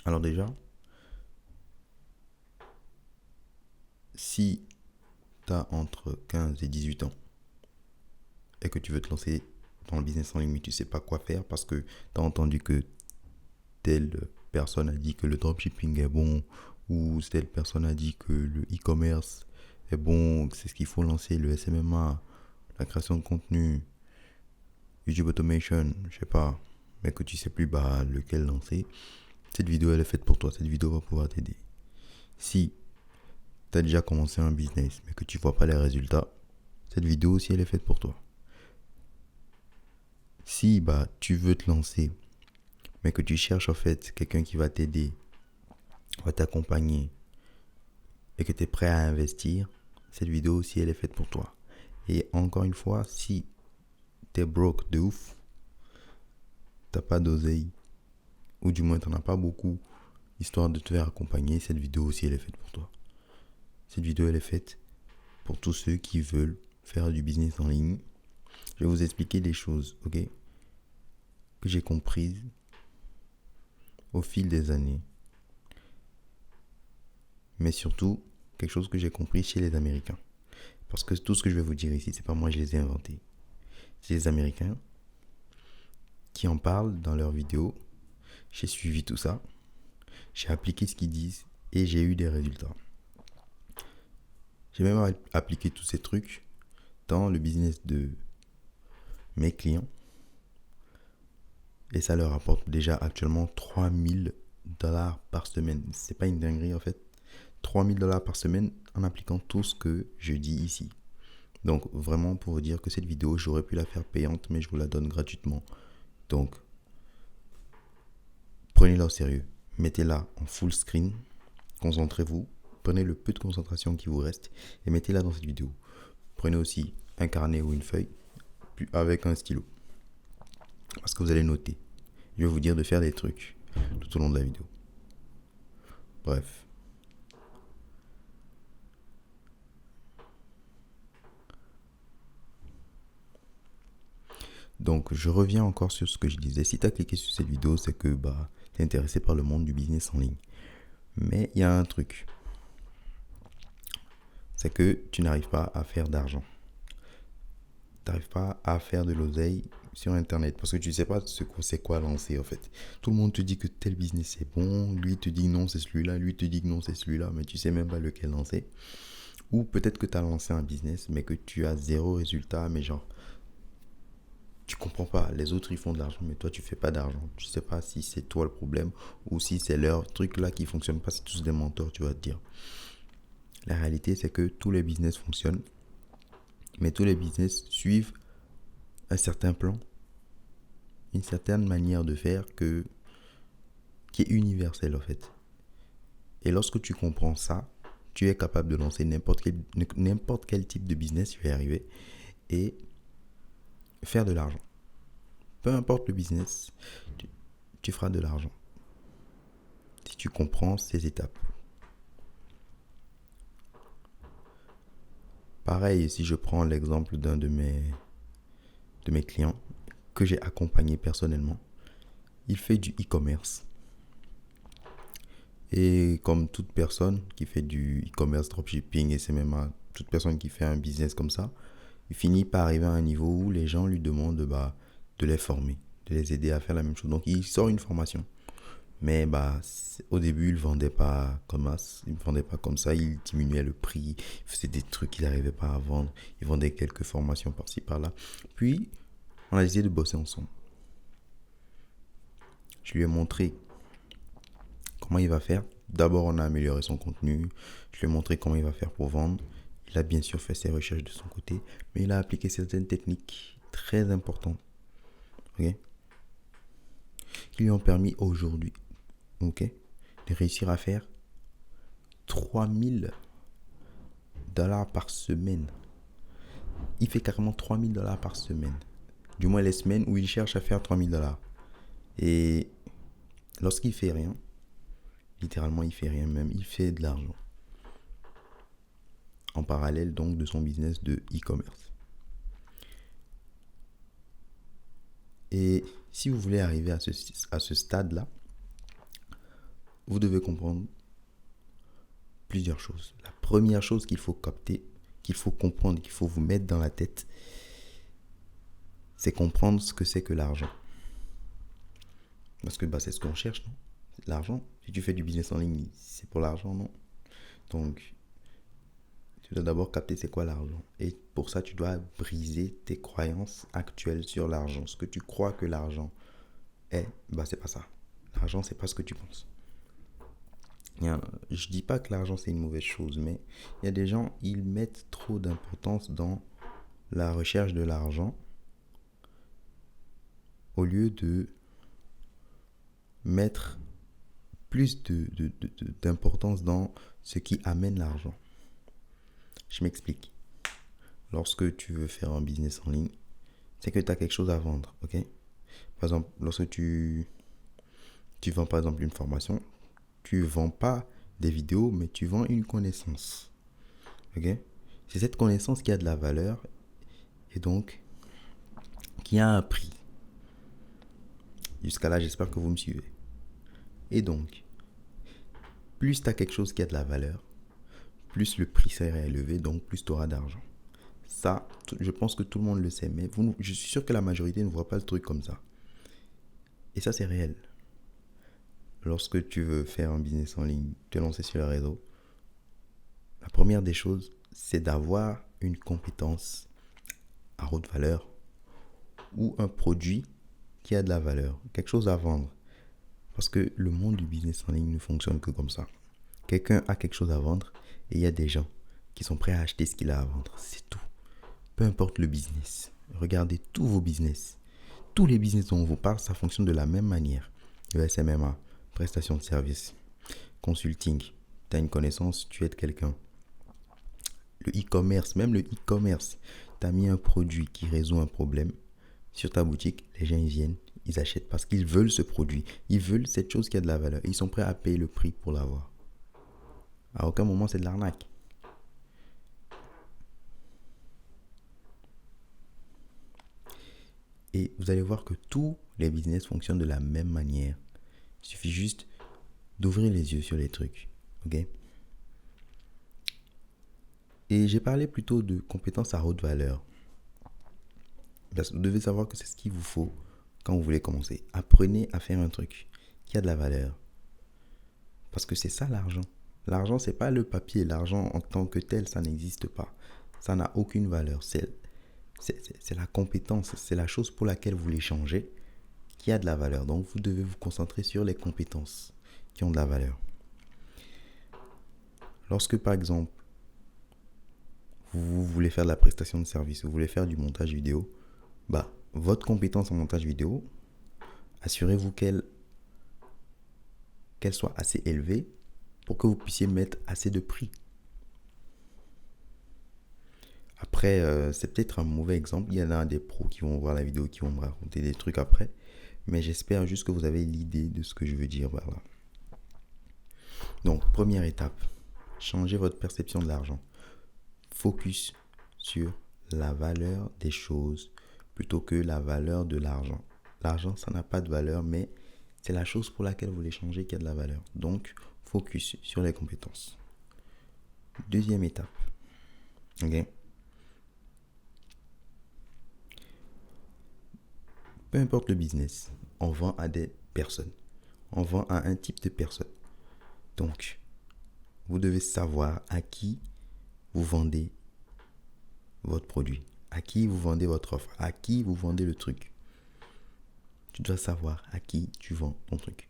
Alors déjà, si tu as entre 15 et 18 ans et que tu veux te lancer dans le business en ligne mais tu sais pas quoi faire parce que tu as entendu que telle personne a dit que le dropshipping est bon ou telle personne a dit que le e-commerce est bon, c'est ce qu'il faut lancer, le SMMA, la création de contenu, YouTube Automation, je sais pas, mais que tu sais plus lequel lancer, cette vidéo elle est faite pour toi, cette vidéo va pouvoir t'aider. Si tu as déjà commencé un business mais que tu vois pas les résultats, cette vidéo aussi elle est faite pour toi. Si tu veux te lancer mais que tu cherches en fait quelqu'un qui va t'aider, va t'accompagner et que tu es prêt à investir, cette vidéo aussi elle est faite pour toi. Et encore une fois, si t'es broke de ouf, t'as pas d'oseille, ou du moins t'en as pas beaucoup, histoire de te faire accompagner, cette vidéo aussi elle est faite pour toi. Cette vidéo elle est faite pour tous ceux qui veulent faire du business en ligne. Je vais vous expliquer des choses, ok, que j'ai comprises au fil des années. Mais surtout, quelque chose que j'ai compris chez les Américains. Parce que tout ce que je vais vous dire ici, c'est pas moi, je les ai inventés. C'est les Américains qui en parlent dans leurs vidéos. J'ai suivi tout ça. J'ai appliqué ce qu'ils disent et j'ai eu des résultats. J'ai même appliqué tous ces trucs dans le business de mes clients et ça leur rapporte déjà actuellement $3 000 par semaine. C'est pas une dinguerie en fait. $3 000 par semaine en appliquant tout ce que je dis ici. Donc vraiment pour vous dire que cette vidéo, j'aurais pu la faire payante, mais je vous la donne gratuitement. Donc prenez-la au sérieux. Mettez-la en full screen. Concentrez-vous. Prenez le peu de concentration qui vous reste et mettez-la dans cette vidéo. Prenez aussi un carnet ou une feuille puis avec un stylo. Parce que vous allez noter. Je vais vous dire de faire des trucs tout au long de la vidéo. Bref. Donc, je reviens encore sur ce que je disais. Si tu as cliqué sur cette vidéo, c'est que tu es intéressé par le monde du business en ligne. Mais il y a un truc. C'est que tu n'arrives pas à faire d'argent. Tu n'arrives pas à faire de l'oseille sur Internet. Parce que tu ne sais pas c'est quoi lancer en fait. Tout le monde te dit que tel business est bon. Lui te dit non, c'est celui-là. Lui te dit que non, c'est celui-là. Mais tu ne sais même pas lequel lancer. Ou peut-être que tu as lancé un business, mais que tu as zéro résultat. Mais genre, tu comprends pas. Les autres, ils font de l'argent, mais toi, tu fais pas d'argent. Tu sais pas si c'est toi le problème ou si c'est leur truc là qui fonctionne pas. C'est tous des mentors, tu vas te dire. La réalité, c'est que tous les business fonctionnent, mais tous les business suivent un certain plan, une certaine manière de faire qui est universelle en fait. Et lorsque tu comprends ça, tu es capable de lancer n'importe quel type de business, tu vas y arriver, et faire de l'argent. Peu importe le business, tu feras de l'argent. Si tu comprends ces étapes. Pareil, si je prends l'exemple d'un de mes clients que j'ai accompagné personnellement, il fait du e-commerce. Et comme toute personne qui fait du e-commerce, dropshipping et c'est même toute personne qui fait un business comme ça, il finit par arriver à un niveau où les gens lui demandent de les former, de les aider à faire la même chose. Donc il sort une formation. Mais au début, il ne vendait pas comme ça. Il vendait pas comme ça. Il diminuait le prix. Il faisait des trucs qu'il n'arrivait pas à vendre. Il vendait quelques formations par-ci, par-là. Puis, on a décidé de bosser ensemble. Je lui ai montré comment il va faire. D'abord, on a amélioré son contenu. Je lui ai montré comment il va faire pour vendre. Il a bien sûr fait ses recherches de son côté. Mais il a appliqué certaines techniques très importantes. Ok, qui lui ont permis aujourd'hui, ok, de réussir à faire $3 000 par semaine. Il fait carrément $3 000 par semaine. Du moins les semaines où il cherche à faire $3 000. Et lorsqu'il fait rien, littéralement il fait rien même, il fait de l'argent. En parallèle donc de son business de e-commerce. Et si vous voulez arriver à ce stade-là, vous devez comprendre plusieurs choses. La première chose qu'il faut capter, qu'il faut comprendre, qu'il faut vous mettre dans la tête, c'est comprendre ce que c'est que l'argent. Parce que c'est ce qu'on cherche, non? L'argent. Si tu fais du business en ligne, c'est pour l'argent, non? Donc, tu dois d'abord capter c'est quoi l'argent. Et pour ça, tu dois briser tes croyances actuelles sur l'argent. Ce que tu crois que l'argent est, c'est pas ça. L'argent, c'est pas ce que tu penses. Je dis pas que l'argent, c'est une mauvaise chose, mais il y a des gens, ils mettent trop d'importance dans la recherche de l'argent au lieu de mettre plus d'importance dans ce qui amène l'argent. Je m'explique. Lorsque tu veux faire un business en ligne, c'est que tu as quelque chose à vendre, ok? Par exemple, lorsque tu vends par exemple une formation, tu ne vends pas des vidéos, mais tu vends une connaissance, ok? C'est cette connaissance qui a de la valeur et donc qui a un prix. Jusqu'à là, j'espère que vous me suivez. Et donc, plus tu as quelque chose qui a de la valeur, plus le prix sera élevé, donc plus tu auras d'argent. Ça, je pense que tout le monde le sait, mais je suis sûr que la majorité ne voit pas le truc comme ça. Et ça, c'est réel. Lorsque tu veux faire un business en ligne, te lancer sur le réseau, la première des choses, c'est d'avoir une compétence à haute valeur ou un produit qui a de la valeur, quelque chose à vendre. Parce que le monde du business en ligne ne fonctionne que comme ça. Quelqu'un a quelque chose à vendre et il y a des gens qui sont prêts à acheter ce qu'il a à vendre. C'est tout. Peu importe le business. Regardez tous vos business. Tous les business dont on vous parle, ça fonctionne de la même manière. Le SMMA, prestation de service, consulting, tu as une connaissance, tu aides quelqu'un. Le e-commerce, même le e-commerce, tu as mis un produit qui résout un problème sur ta boutique, les gens ils viennent, ils achètent parce qu'ils veulent ce produit, ils veulent cette chose qui a de la valeur, ils sont prêts à payer le prix pour l'avoir. À aucun moment c'est de l'arnaque. Et vous allez voir que tous les business fonctionnent de la même manière. Il suffit juste d'ouvrir les yeux sur les trucs, ok? Et j'ai parlé plutôt de compétences à haute valeur. Parce que vous devez savoir que c'est ce qu'il vous faut quand vous voulez commencer. Apprenez à faire un truc qui a de la valeur. Parce que c'est ça l'argent. L'argent, c'est pas le papier. L'argent en tant que tel, ça n'existe pas. Ça n'a aucune valeur. C'est la compétence, c'est la chose pour laquelle vous l'échangez qui a de la valeur. Donc, vous devez vous concentrer sur les compétences qui ont de la valeur. Lorsque, par exemple, vous voulez faire de la prestation de service, vous voulez faire du montage vidéo, votre compétence en montage vidéo, assurez-vous qu'elle soit assez élevée pour que vous puissiez mettre assez de prix. Après, c'est peut-être un mauvais exemple. Il y en a des pros qui vont voir la vidéo, qui vont me raconter des trucs après. Mais j'espère juste que vous avez l'idée de ce que je veux dire par là. Donc, première étape, changez votre perception de l'argent. Focus sur la valeur des choses plutôt que la valeur de l'argent. L'argent, ça n'a pas de valeur, mais c'est la chose pour laquelle vous l'échangez qui a de la valeur. Donc, focus sur les compétences. Deuxième étape. Ok? Peu importe le business, on vend à des personnes. On vend à un type de personne. Donc, vous devez savoir à qui vous vendez votre produit, à qui vous vendez votre offre, à qui vous vendez le truc. Tu dois savoir à qui tu vends ton truc.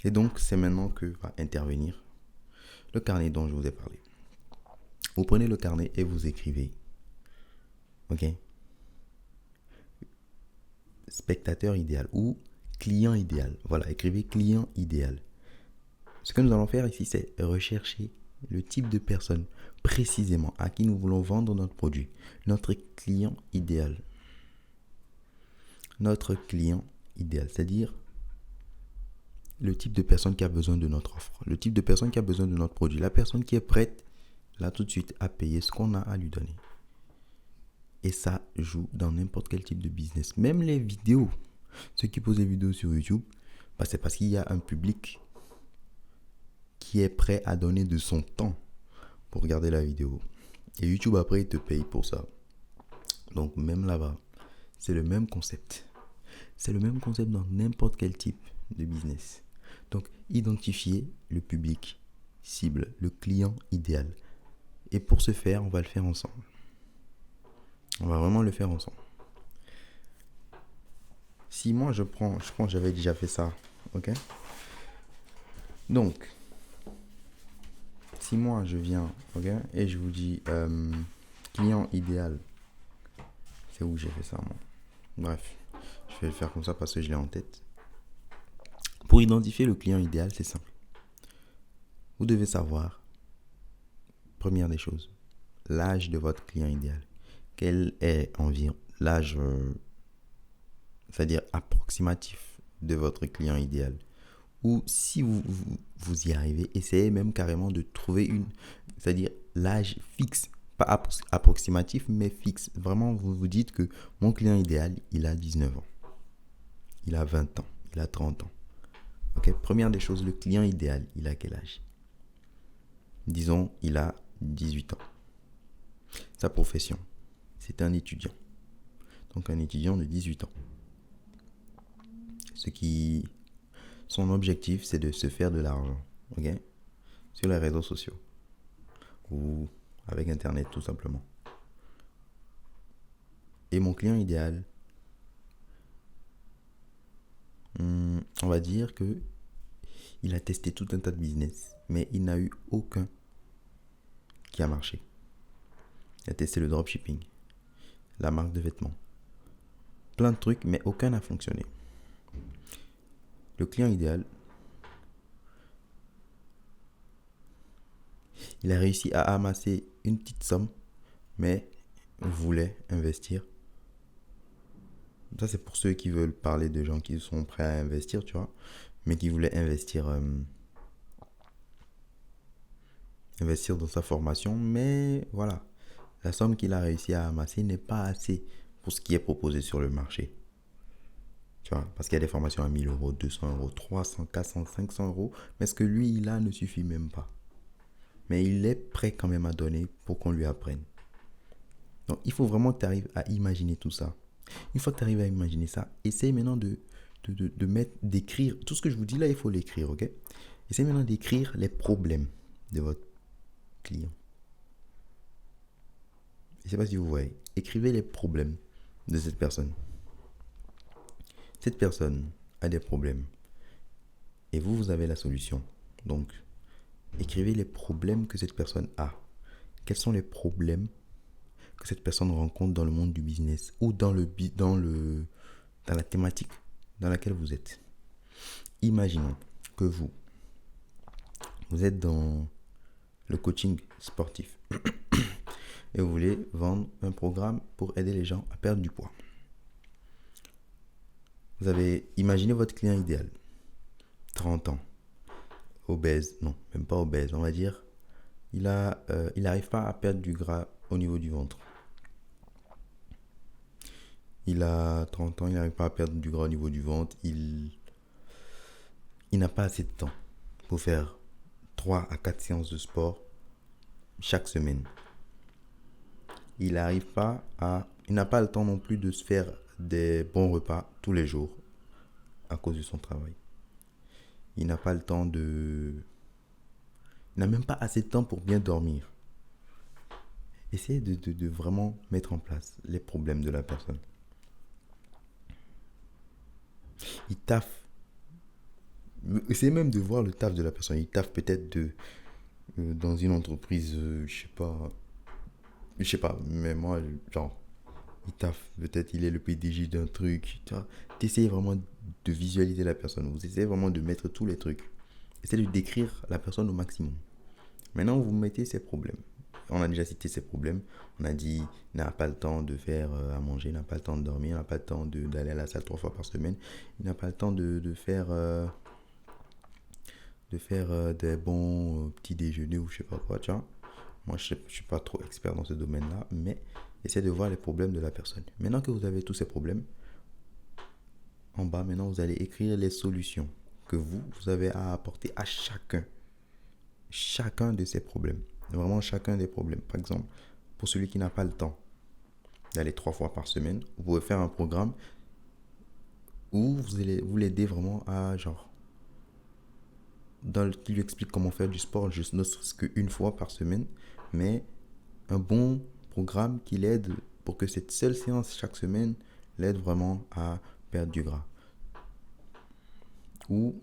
Et donc, c'est maintenant que va intervenir le carnet dont je vous ai parlé. Vous prenez le carnet et vous écrivez. Ok? Spectateur idéal ou client idéal. Voilà, écrivez client idéal. Ce que nous allons faire ici, c'est rechercher le type de personne précisément à qui nous voulons vendre notre produit. Notre client idéal. Notre client idéal, c'est-à-dire le type de personne qui a besoin de notre offre, le type de personne qui a besoin de notre produit, la personne qui est prête, là tout de suite, à payer ce qu'on a à lui donner. Et ça joue dans n'importe quel type de business. Même les vidéos. Ceux qui posent des vidéos sur YouTube, c'est parce qu'il y a un public qui est prêt à donner de son temps pour regarder la vidéo. Et YouTube, après, il te paye pour ça. Donc, même là-bas, c'est le même concept. C'est le même concept dans n'importe quel type de business. Donc, identifier le public cible, le client idéal. Et pour ce faire, on va le faire ensemble. On va vraiment le faire ensemble. Si moi, je prends, j'avais déjà fait ça. Ok? Donc, si moi, je viens, ok, et je vous dis client idéal, c'est où j'ai fait ça, moi. Bref, je vais le faire comme ça parce que je l'ai en tête. Pour identifier le client idéal, c'est simple. Vous devez savoir, première des choses, l'âge de votre client idéal. Quel est environ l'âge, c'est-à-dire approximatif de votre client idéal. Ou si vous y arrivez, essayez même carrément de trouver c'est-à-dire l'âge fixe, pas approximatif, mais fixe. Vraiment, vous vous dites que mon client idéal, il a 19 ans, il a 20 ans, il a 30 ans. Ok, première des choses, le client idéal, il a quel âge? Disons, il a 18 ans. Sa profession, c'est un étudiant. Donc un étudiant de 18 ans. Son objectif, c'est de se faire de l'argent, ok, sur les réseaux sociaux ou avec Internet tout simplement. Et mon client idéal, on va dire que il a testé tout un tas de business, mais il n'a eu aucun qui a marché. Il a testé le dropshipping, la marque de vêtements, plein de trucs, mais aucun n'a fonctionné. Le client idéal, il a réussi à amasser une petite somme, mais voulait investir. Ça, c'est pour ceux qui veulent parler de gens qui sont prêts à investir, tu vois, mais qui voulaient investir dans sa formation. Mais voilà, la somme qu'il a réussi à amasser n'est pas assez pour ce qui est proposé sur le marché. Tu vois, parce qu'il y a des formations à 1000 euros, 200 euros, 300, 400, 500 euros. Mais ce que lui, il a ne suffit même pas. Mais il est prêt quand même à donner pour qu'on lui apprenne. Donc, il faut vraiment que tu arrives à imaginer tout ça. Une fois que tu arrives à imaginer ça, essaye maintenant d'écrire. Tout ce que je vous dis là, il faut l'écrire, ok? Essayez maintenant d'écrire les problèmes de votre client. Je ne sais pas si vous voyez. Écrivez les problèmes de cette personne. Cette personne a des problèmes. Et vous avez la solution. Donc, écrivez les problèmes que cette personne a. Quels sont les problèmes que cette personne rencontre dans le monde du business ou dans la thématique dans laquelle vous êtes. Imaginons que vous êtes dans le coaching sportif et vous voulez vendre un programme pour aider les gens à perdre du poids. Vous avez imaginé votre client idéal, 30 ans, obèse, non, même pas obèse, on va dire, il n'arrive pas à perdre du gras au niveau du ventre. Il a 30 ans, il n'arrive pas à perdre du gras au niveau du ventre, il n'a pas assez de temps pour faire 3 à 4 séances de sport chaque semaine. Il n'a pas le temps non plus de se faire des bons repas tous les jours à cause de son travail. Il n'a pas le temps il n'a même pas assez de temps pour bien dormir. Essayez de vraiment mettre en place les problèmes de la personne. Il taffe. Essayez même de voir le taf de la personne. Il taffe peut-être dans une entreprise, je sais pas, mais moi, genre, il taffe, peut-être il est le PDG d'un truc, tu vois. Essayez vraiment de visualiser la personne, vous essayez vraiment de mettre tous les trucs. Essayez de décrire la personne au maximum. Maintenant, vous mettez ses problèmes. On a déjà cité ses problèmes. On a dit, il n'a pas le temps de faire à manger, il n'a pas le temps de dormir, il n'a pas le temps d'aller à la salle 3 fois par semaine, il n'a pas le temps de faire des bons petits déjeuners ou je sais pas quoi, tu vois. Moi, je ne suis pas trop expert dans ce domaine-là, mais essayez de voir les problèmes de la personne. Maintenant que vous avez tous ces problèmes, en bas, maintenant, vous allez écrire les solutions que vous avez à apporter à chacun chacun de ces problèmes. Vraiment chacun des problèmes. Par exemple, pour celui qui n'a pas le temps d'aller 3 fois par semaine, vous pouvez faire un programme où vous l'aidez vraiment à genre qui lui explique comment faire du sport juste ne serait-ce qu'une fois par semaine, mais un bon programme qui l'aide pour que cette seule séance chaque semaine l'aide vraiment à perdre du gras. Ou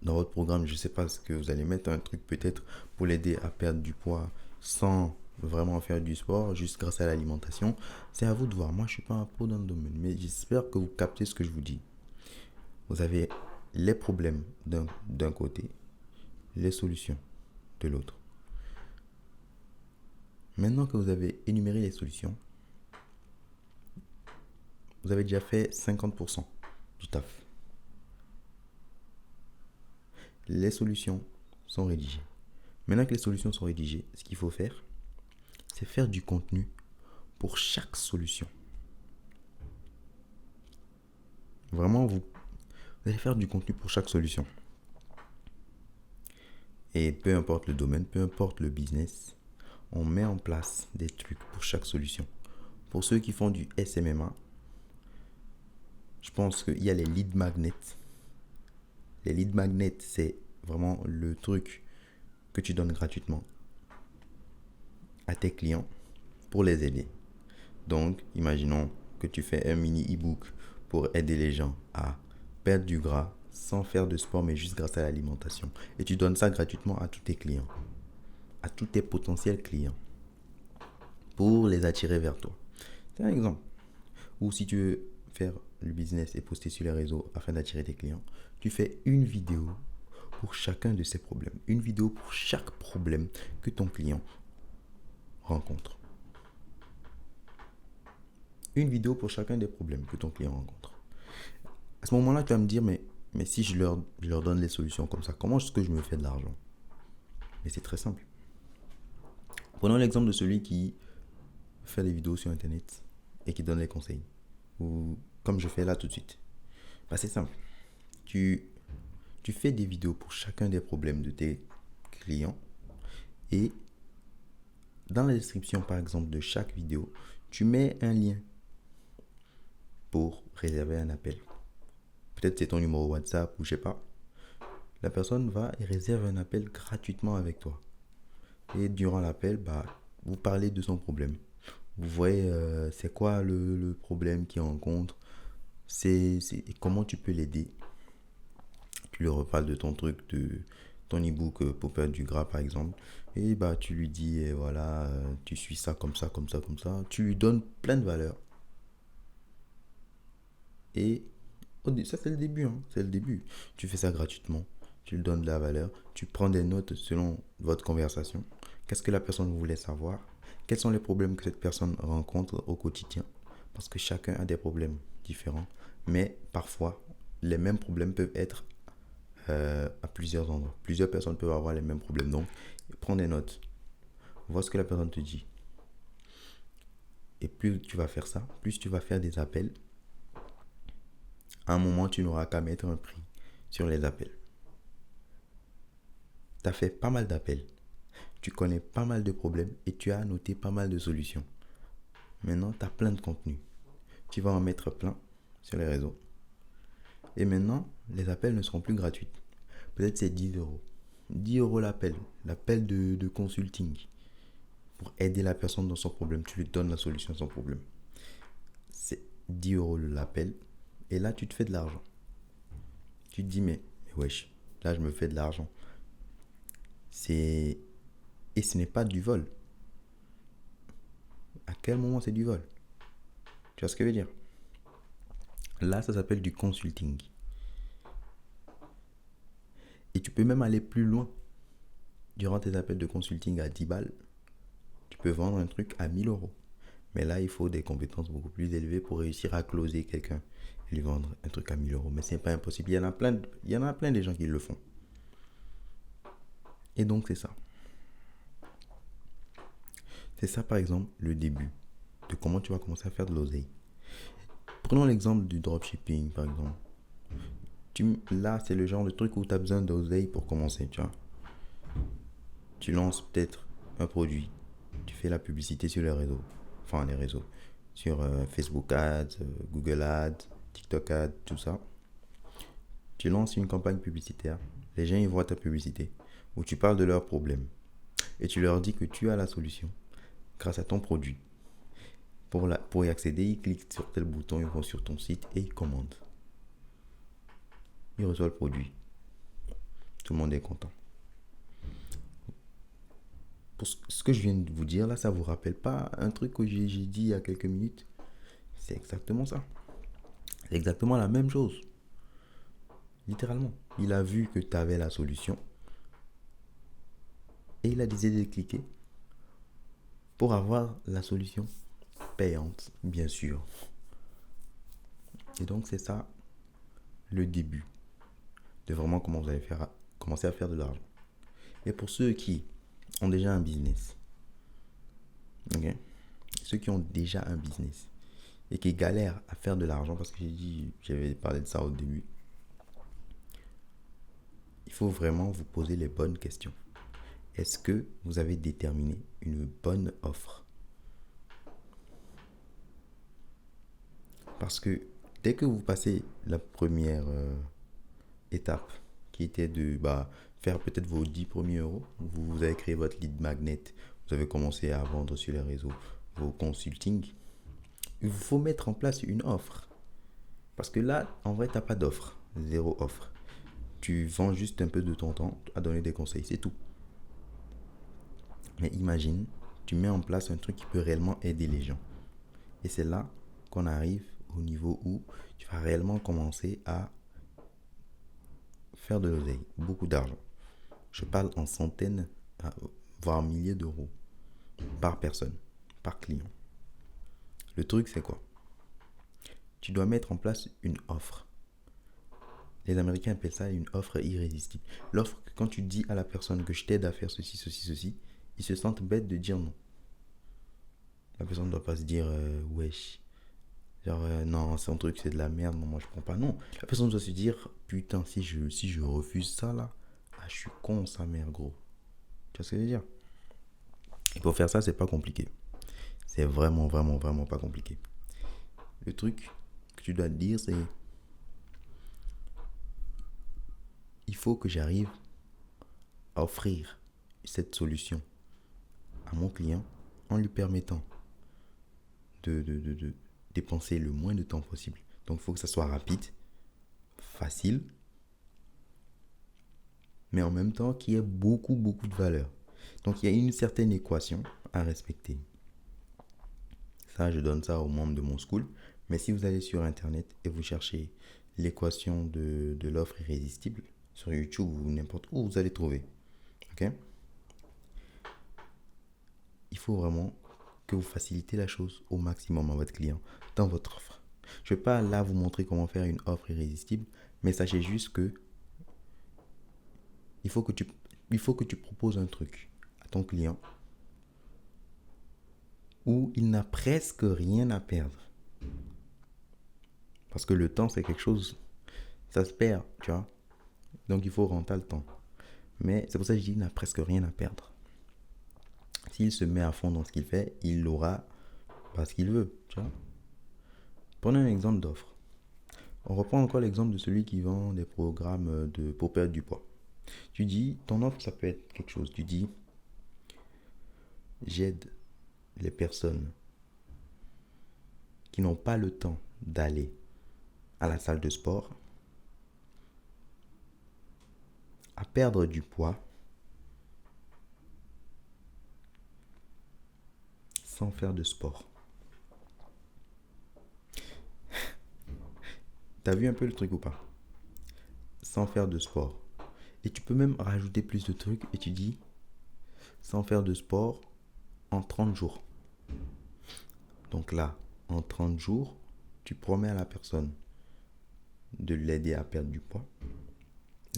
dans votre programme, je ne sais pas ce que vous allez mettre, un truc peut-être pour l'aider à perdre du poids sans vraiment faire du sport, juste grâce à l'alimentation. C'est à vous de voir. Moi, je ne suis pas un pro dans le domaine, mais j'espère que vous captez ce que je vous dis. Vous avez les problèmes d'un côté, les solutions de l'autre. Maintenant que vous avez énuméré les solutions, vous avez déjà fait 50% du taf. Les solutions sont rédigées. Maintenant que les solutions sont rédigées, ce qu'il faut faire, c'est faire du contenu pour chaque solution. Vraiment, vous allez faire du contenu pour chaque solution. Et peu importe le domaine, peu importe le business, on met en place des trucs pour chaque solution. Pour ceux qui font du SMMA, je pense qu'il y a les lead magnets. Les lead magnets, c'est vraiment le truc que tu donnes gratuitement à tes clients pour les aider. Donc, imaginons que tu fais un mini e-book pour aider les gens à perdre du gras sans faire de sport, mais juste grâce à l'alimentation. Et tu donnes ça gratuitement à tous tes clients, à tous tes potentiels clients, pour les attirer vers toi. C'est un exemple. Ou si tu veux faire le business et poster sur les réseaux afin d'attirer tes clients, tu fais une vidéo pour chacun de ces problèmes. Une vidéo pour chaque problème que ton client rencontre. Une vidéo pour chacun des problèmes que ton client rencontre. À ce moment-là, tu vas me dire, mais si je leur donne les solutions comme ça, comment est-ce que je me fais de l'argent? Mais c'est très simple. Prenons l'exemple de celui qui fait des vidéos sur Internet et qui donne les conseils. Ou comme je fais là tout de suite. C'est simple. Tu fais des vidéos pour chacun des problèmes de tes clients et dans la description, par exemple, de chaque vidéo, tu mets un lien pour réserver un appel. Peut-être c'est ton numéro WhatsApp ou je sais pas. La personne va et réserve un appel gratuitement avec toi. Et durant l'appel, vous parlez de son problème. Vous voyez c'est quoi le problème qu'il rencontre. C'est comment tu peux l'aider. Tu lui reparles de ton truc, de ton e-book pour perdre du gras par exemple. Et tu lui dis, voilà, tu suis ça comme ça, comme ça, comme ça. Tu lui donnes plein de valeurs. Et ça c'est le début, hein, c'est le début. Tu fais ça gratuitement. Tu lui donnes de la valeur. Tu prends des notes selon votre conversation. Qu'est-ce que la personne voulait savoir? Quels sont les problèmes que cette personne rencontre au quotidien? Parce que chacun a des problèmes différents. Mais parfois, les mêmes problèmes peuvent être à plusieurs endroits. Plusieurs personnes peuvent avoir les mêmes problèmes. Donc, prends des notes. Vois ce que la personne te dit. Et plus tu vas faire ça, plus tu vas faire des appels. À un moment, tu n'auras qu'à mettre un prix sur les appels. Tu as fait pas mal d'appels. Tu connais pas mal de problèmes et tu as noté pas mal de solutions. Maintenant, tu as plein de contenu. Tu vas en mettre plein sur les réseaux. Et maintenant, les appels ne seront plus gratuits. Peut-être c'est 10 euros. 10 euros l'appel. L'appel de consulting. Pour aider la personne dans son problème. Tu lui donnes la solution à son problème. C'est 10 euros l'appel. Et là, tu te fais de l'argent. Tu te dis, mais wesh, là, je me fais de l'argent. Et ce n'est pas du vol. À quel moment c'est du vol? Tu vois ce que je veux dire? Là, ça s'appelle du consulting. Et tu peux même aller plus loin. Durant tes appels de consulting à 10 balles, tu peux vendre un truc à 1000 euros. Mais là, il faut des compétences beaucoup plus élevées pour réussir à closer quelqu'un et lui vendre un truc à 1000 euros. Mais ce n'est pas impossible. Il y en a plein de gens qui le font. Et donc, c'est ça. C'est ça, par exemple, le début de comment tu vas commencer à faire de l'oseille. Prenons l'exemple du dropshipping, par exemple. Là, c'est le genre de truc où tu as besoin d'oseille pour commencer, tu vois. Tu lances peut-être un produit. Tu fais la publicité sur les réseaux. Enfin, les réseaux. Sur Facebook Ads, Google Ads, TikTok Ads, tout ça. Tu lances une campagne publicitaire. Les gens, ils voient ta publicité. Où tu parles de leurs problèmes. Et tu leur dis que tu as la solution grâce à ton produit. Pour y accéder, ils cliquent sur tel bouton, ils vont sur ton site et ils commandent. Ils reçoivent le produit. Tout le monde est content. Pour ce que je viens de vous dire là, ça vous rappelle pas un truc que j'ai dit il y a quelques minutes? C'est exactement ça. C'est exactement la même chose. Littéralement. Il a vu que tu avais la solution et il a décidé de cliquer pour avoir la solution payante, bien sûr. Et donc c'est ça le début de vraiment comment vous allez commencer à faire de l'argent. Et pour ceux qui ont déjà un business, ok, ceux qui ont déjà un business et qui galèrent à faire de l'argent, parce que j'avais parlé de ça au début, il faut vraiment vous poser les bonnes questions. Est-ce que vous avez déterminé une bonne offre? Parce que dès que vous passez la première étape, qui était de faire peut-être vos 10 premiers euros, vous avez créé votre lead magnet, vous avez commencé à vendre sur les réseaux vos consultings, il vous faut mettre en place une offre. Parce que là, en vrai, tu n'as pas d'offre, zéro offre. Tu vends juste un peu de ton temps à donner des conseils, c'est tout. Mais imagine, tu mets en place un truc qui peut réellement aider les gens. Et c'est là qu'on arrive au niveau où tu vas réellement commencer à faire de l'oseille, beaucoup d'argent. Je parle en centaines, voire milliers d'euros par personne, par client. Le truc, c'est quoi? Tu dois mettre en place une offre. Les Américains appellent ça une offre irrésistible. L'offre que quand tu dis à la personne que je t'aide à faire ceci, ceci, ceci, ils se sentent bêtes de dire non. La personne ne doit pas se dire wesh. Genre non, c'est un truc, c'est de la merde, non, moi je prends pas. Non. La personne doit se dire putain, si je refuse ça là, je suis con sa mère gros. Tu vois ce que je veux dire? Et pour faire ça, c'est pas compliqué. C'est vraiment, vraiment, vraiment pas compliqué. Le truc que tu dois te dire, c'est il faut que j'arrive à offrir cette solution à mon client en lui permettant de dépenser le moins de temps possible. Donc il faut que ça soit rapide, facile, mais en même temps qu'il y ait beaucoup, beaucoup de valeur. Donc il y a une certaine équation à respecter. Ça, je donne ça aux membres de mon school. Mais si vous allez sur Internet et vous cherchez l'équation de l'offre irrésistible, sur YouTube ou n'importe où, vous allez trouver. Ok? Il faut vraiment que vous facilitez la chose au maximum à votre client dans votre offre. Je ne vais pas là vous montrer comment faire une offre irrésistible, mais sachez juste que il faut que tu proposes un truc à ton client où il n'a presque rien à perdre. Parce que le temps, c'est quelque chose, ça se perd, tu vois. Donc il faut rentrer le temps. Mais c'est pour ça que je dis qu'il n'a presque rien à perdre. S'il se met à fond dans ce qu'il fait, il aura ce qu'il veut, tu vois. Prenons un exemple d'offre. On reprend encore l'exemple de celui qui vend des programmes pour perdre du poids. Tu dis, ton offre, ça peut être quelque chose. Tu dis, j'aide les personnes qui n'ont pas le temps d'aller à la salle de sport à perdre du poids sans faire de sport. T'as vu un peu le truc ou pas? Sans faire de sport. Et tu peux même rajouter plus de trucs et tu dis sans faire de sport en 30 jours. Donc là, en 30 jours, tu promets à la personne de l'aider à perdre du poids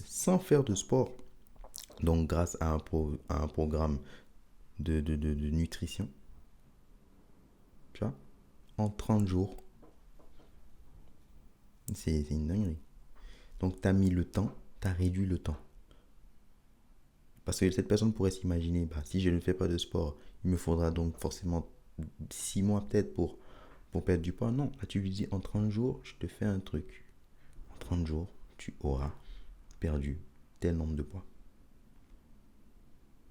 sans faire de sport. Donc grâce à un programme de nutrition, tu vois, en 30 jours. C'est une dinguerie. Donc tu as mis le temps, tu as réduit le temps. Parce que cette personne pourrait s'imaginer, si je ne fais pas de sport, il me faudra donc forcément 6 mois peut-être pour perdre du poids. Non, là tu lui dis en 30 jours, je te fais un truc. En 30 jours, tu auras perdu tel nombre de poids.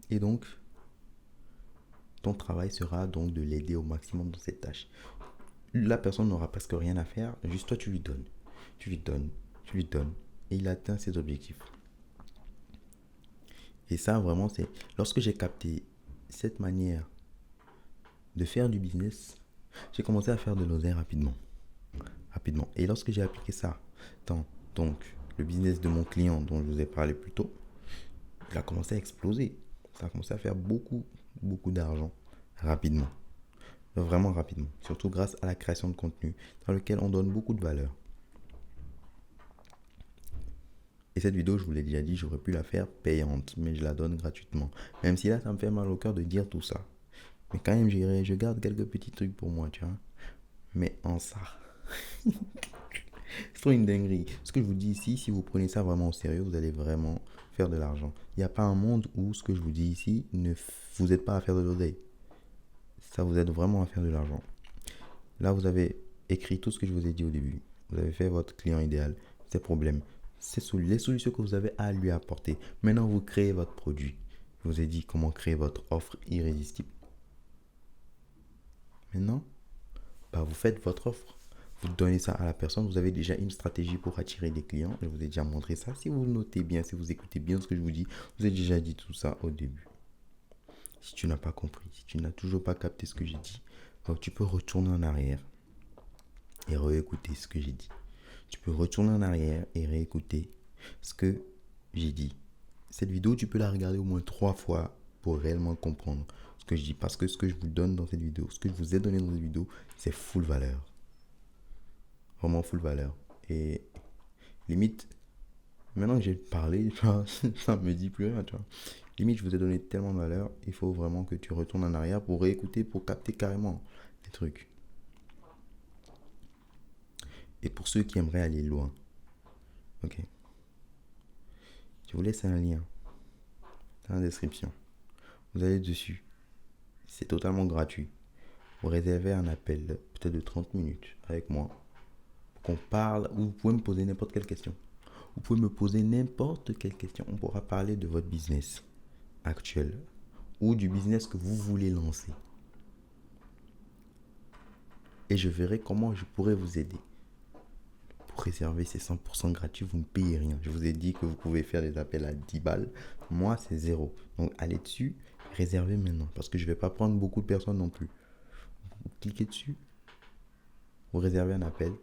Et donc, ton travail sera donc de l'aider au maximum dans cette tâche. La personne n'aura presque rien à faire, juste toi tu lui donnes. Tu lui donnes, tu lui donnes. Et il atteint ses objectifs. Et ça, vraiment, c'est... Lorsque j'ai capté cette manière de faire du business, j'ai commencé à faire de l'oseille rapidement. Rapidement. Et lorsque j'ai appliqué ça dans donc, le business de mon client dont je vous ai parlé plus tôt, il a commencé à exploser. Ça a commencé à faire beaucoup, beaucoup d'argent rapidement. Vraiment rapidement. Surtout grâce à la création de contenu dans lequel on donne beaucoup de valeur. Et cette vidéo, je vous l'ai déjà dit, j'aurais pu la faire payante, mais je la donne gratuitement. Même si là, ça me fait mal au cœur de dire tout ça. Mais quand même, je garde quelques petits trucs pour moi, tu vois. Mais en ça, c'est trop une dinguerie. Ce que je vous dis ici, si vous prenez ça vraiment au sérieux, vous allez vraiment faire de l'argent. Il n'y a pas un monde où ce que je vous dis ici ne vous aide pas à faire de l'oseille. Ça vous aide vraiment à faire de l'argent. Là, vous avez écrit tout ce que je vous ai dit au début. Vous avez fait votre client idéal, ses problèmes, les solutions que vous avez à lui apporter. Maintenant, vous créez votre produit. Je vous ai dit comment créer votre offre irrésistible. Maintenant, vous faites votre offre. Vous donnez ça à la personne. Vous avez déjà une stratégie pour attirer des clients. Je vous ai déjà montré ça. Si vous notez bien, si vous écoutez bien ce que je vous dis, vous avez déjà dit tout ça au début. Si tu n'as pas compris, si tu n'as toujours pas capté ce que j'ai dit, donc tu peux retourner en arrière et réécouter ce que j'ai dit. Tu peux retourner en arrière et réécouter ce que j'ai dit. Cette vidéo, tu peux la regarder au moins 3 fois pour réellement comprendre ce que je dis. Parce que ce que je vous donne dans cette vidéo, ce que je vous ai donné dans cette vidéo, c'est full valeur. Vraiment full valeur. Et limite, maintenant que j'ai parlé, ça me dit plus rien, tu vois. Limite, je vous ai donné tellement de valeur, il faut vraiment que tu retournes en arrière pour réécouter, pour capter carrément les trucs. Et pour ceux qui aimeraient aller loin, ok, je vous laisse un lien dans la description. Vous allez dessus. C'est totalement gratuit. Vous réservez un appel peut-être de 30 minutes avec moi pour qu'on parle, ou vous pouvez me poser n'importe quelle question. Vous pouvez me poser n'importe quelle question. On pourra parler de votre business actuel ou du business que vous voulez lancer. Et je verrai comment je pourrais vous aider. Pour réserver, c'est 100% gratuit, vous ne payez rien. Je vous ai dit que vous pouvez faire des appels à 10 balles. Moi, c'est 0. Donc, allez dessus, réservez maintenant. Parce que je ne vais pas prendre beaucoup de personnes non plus. Vous cliquez dessus, vous réservez un appel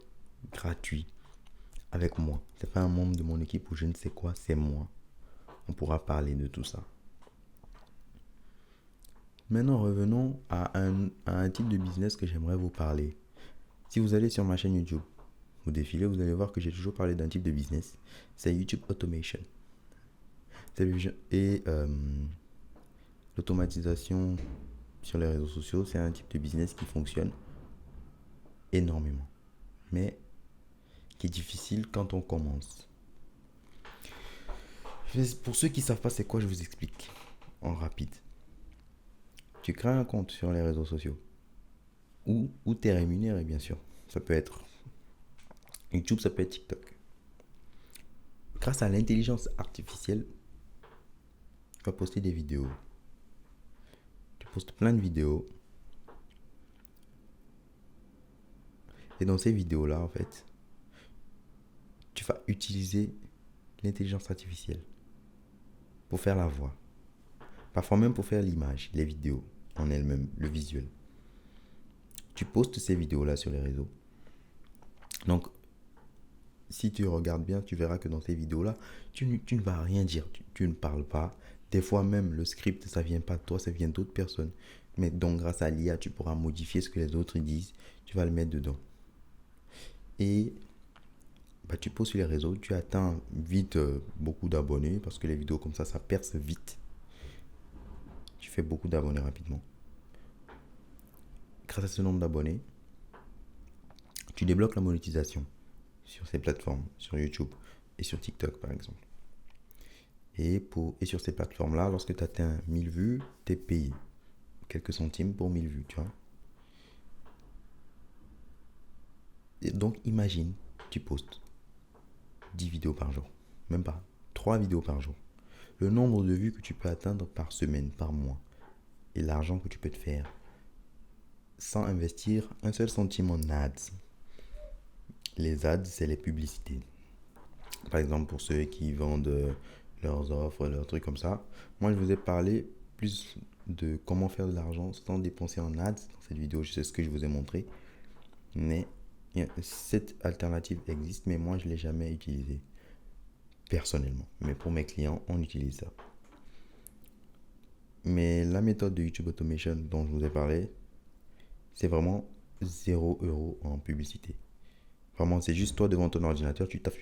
gratuit avec moi. Ce n'est pas un membre de mon équipe ou je ne sais quoi, c'est moi. On pourra parler de tout ça. Maintenant, revenons à un type de business que j'aimerais vous parler. Si vous allez sur ma chaîne YouTube, vous défilez, vous allez voir que j'ai toujours parlé d'un type de business. C'est YouTube Automation. Et l'automatisation sur les réseaux sociaux, c'est un type de business qui fonctionne énormément. Mais qui est difficile quand on commence. Pour ceux qui ne savent pas c'est quoi, je vous explique en rapide. Tu crées un compte sur les réseaux sociaux où tu es rémunéré, bien sûr. Ça peut être YouTube, ça peut être TikTok. Grâce à l'intelligence artificielle, tu vas poster des vidéos. Tu postes plein de vidéos. Et dans ces vidéos-là, en fait, tu vas utiliser l'intelligence artificielle pour faire la voix. Parfois même pour faire l'image, les vidéos en elles-mêmes, le visuel. Tu postes ces vidéos-là sur les réseaux. Donc, si tu regardes bien, tu verras que dans ces vidéos-là, tu ne vas rien dire. Tu ne parles pas. Des fois même, le script, ça ne vient pas de toi, ça vient d'autres personnes. Mais donc, grâce à l'IA, tu pourras modifier ce que les autres disent. Tu vas le mettre dedans. Et tu postes sur les réseaux. Tu atteins vite beaucoup d'abonnés parce que les vidéos comme ça perce vite. Tu fais beaucoup d'abonnés rapidement. Grâce à ce nombre d'abonnés, tu débloques la monétisation sur ces plateformes, sur YouTube et sur TikTok par exemple. Et sur ces plateformes-là, lorsque tu atteins 1000 vues, tu es payé quelques centimes pour 1000 vues, tu vois. Et donc, imagine, tu postes 10 vidéos par jour, même pas, 3 vidéos par jour. Le nombre de vues que tu peux atteindre par semaine, par mois, et l'argent que tu peux te faire sans investir un seul centime en ads. Les ads, c'est les publicités. Par exemple, pour ceux qui vendent leurs offres, leurs trucs comme ça. Moi, je vous ai parlé plus de comment faire de l'argent sans dépenser en ads. Dans cette vidéo, c'est ce que je vous ai montré. Mais cette alternative existe, mais moi, je ne l'ai jamais utilisée personnellement. Mais pour mes clients, on utilise ça. Mais la méthode de YouTube Automation dont je vous ai parlé, c'est vraiment 0 € en publicité. Vraiment, c'est juste toi devant ton ordinateur, tu taffes,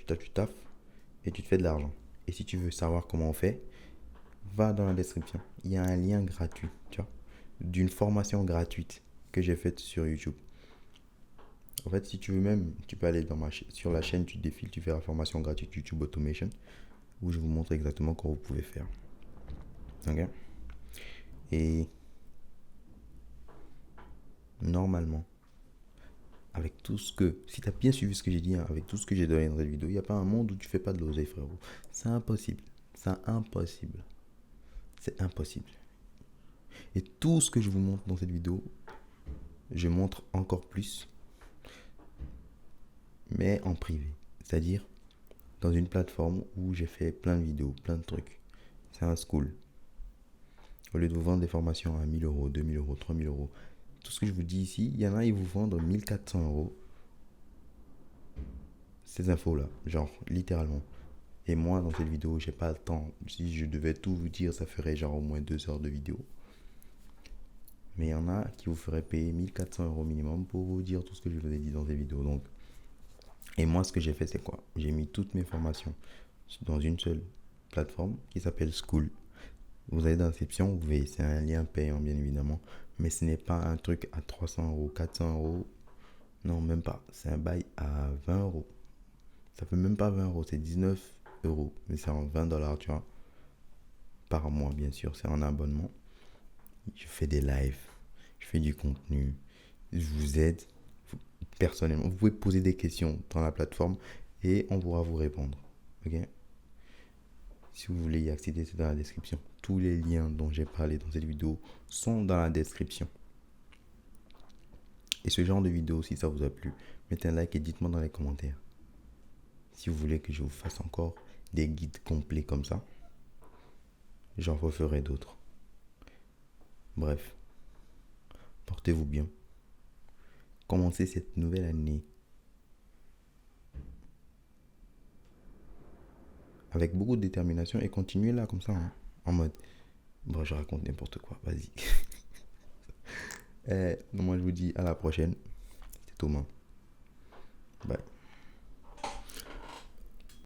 et tu te fais de l'argent. Et si tu veux savoir comment on fait, va dans la description. Il y a un lien gratuit, tu vois, d'une formation gratuite que j'ai faite sur YouTube. En fait, si tu veux même, tu peux aller sur la chaîne, tu défiles, tu fais la formation gratuite YouTube Automation, où je vous montre exactement comment vous pouvez faire. Ok? Et normalement, avec tout ce que, si tu as bien suivi ce que j'ai dit, hein, avec tout ce que j'ai donné dans cette vidéo, il n'y a pas un monde où tu fais pas de l'oseille, frérot. C'est impossible. C'est impossible. C'est impossible. Et tout ce que je vous montre dans cette vidéo, je montre encore plus, mais en privé. C'est-à-dire dans une plateforme où j'ai fait plein de vidéos, plein de trucs. C'est un school. Au lieu de vous vendre des formations à 1000 €, 2000 €, 3000 €, tout ce que je vous dis ici, il y en a, ils vous vendent 1400 € ces infos-là, genre littéralement. Et moi, dans cette vidéo, j'ai pas le temps. Si je devais tout vous dire, ça ferait genre au moins 2 heures de vidéo. Mais il y en a qui vous feraient payer 1400 € minimum pour vous dire tout ce que je vous ai dit dans ces vidéos. Donc, et moi, ce que j'ai fait, c'est quoi? J'ai mis toutes mes formations dans une seule plateforme qui s'appelle School. Vous allez dans la description, vous voyez, c'est un lien payant, bien évidemment. Mais ce n'est pas un truc à 300 €, 400 €. Non, même pas. C'est un bail à 20 €. Ça fait même pas 20 €, c'est 19 €. Mais c'est en 20 $, tu vois. Par mois, bien sûr, c'est en abonnement. Je fais des lives, je fais du contenu, je vous aide personnellement. Vous pouvez poser des questions dans la plateforme et on pourra vous répondre. Ok? Si vous voulez y accéder, c'est dans la description. Tous les liens dont j'ai parlé dans cette vidéo sont dans la description. Et ce genre de vidéo, si ça vous a plu, mettez un like et dites-moi dans les commentaires. Si vous voulez que je vous fasse encore des guides complets comme ça, j'en referai d'autres. Bref, portez-vous bien. Commencez cette nouvelle année avec beaucoup de détermination et continuez là comme ça, hein, en mode, bon, je raconte n'importe quoi, vas-y. Moi, je vous dis à la prochaine. C'était Thomas. Bye.